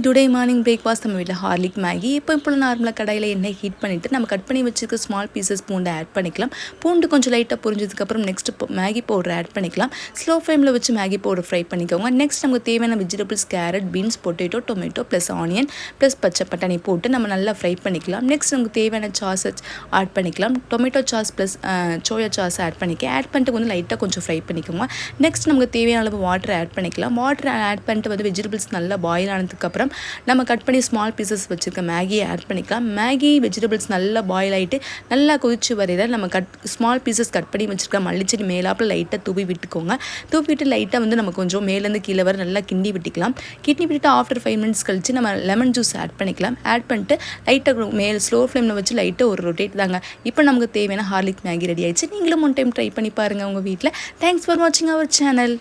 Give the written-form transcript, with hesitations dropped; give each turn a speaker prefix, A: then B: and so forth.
A: Today morning breakfast நம்ம வீட்டில் ஹார்லிக் Maggi இப்போ நார்மலாக கடையில் எண்ணெய் ஹீட் பண்ணிவிட்டு நம்ம கட் பண்ணி வச்சுருக்க ஸ்மால் பீசஸ் பூண்டை ஆட் பண்ணிக்கலாம். பூண்டு கொஞ்சம் லைட்டாக புரிஞ்சதுக்கப்புறம் நெக்ஸ்ட் மேகி பவுடர் ஆட் பண்ணிக்கலாம். ஸ்லோ ஃப்ளேமில் வச்சு மேகி பவுடர் ஃப்ரை பண்ணிக்கோங்க. நெக்ஸ்ட் நமக்கு தேவையான vegetables carrot, beans, potato, tomato plus onion plus பச்சை பட்டாணி போட்டு நம்ம நல்லா ஃப்ரை பண்ணிக்கலாம். நெக்ஸ்ட் நமக்கு தேவையான சாஸ் ஆட் பண்ணிக்கலாம். Tomato sauce plus soya sauce add பண்ணிட்டு வந்து லைட்டாக கொஞ்சம் ஃப்ரை பண்ணிக்கோங்க. நெக்ஸ்ட் நமக்கு தேவையான அளவு வாட்டர் ஆட் பண்ணிக்கலாம். வாட்டர் ஆட் பண்ணிட்டு வந்து வெஜிடபிள்ஸ் நல்லா பாயில் ஆனதுக்கப்புறம் நம்ம கட் பண்ணி ஸ்மால் பீசஸ் வச்சுருக்க மேகியை ஆட் பண்ணிக்கலாம். மேகி வெஜிடபிள்ஸ் நல்லா பாயில் ஆகிட்டு நல்லா கொதிச்சு வரையில் நம்ம ஸ்மால் பீசஸ் கட் பண்ணி வச்சுருக்க மல்லிச்செடி மேலாப்பில் லைட்டாக தூவி விட்டுக்கோங்க. தூவிட்டு லைட்டாக வந்து நம்ம கொஞ்சம் மேலேருந்து கீழே வர நல்லா கிண்டி விட்டுட்டு ஆஃப்டர் 5 மினிட்ஸ் கழிச்சு நம்ம லெமன் ஜூஸ் ஆட் பண்ணிக்கலாம். ஆட் பண்ணிட்டு லைட்டாக மேலே ஸ்லோ ஃப்ளேமில் வச்சு லைட்டாக ஒரு ரொட்டேட் தாங்க. இப்போ நமக்கு தேவையான ஹார்லிக் மேகி ரெடி ஆயிடுச்சு. நீங்களும் ஒன் டைம் ட்ரை பண்ணி பாருங்கள் உங்கள் வீட்டில். தேங்க்ஸ் ஃபார் வாட்சிங் அவர் சேனல்.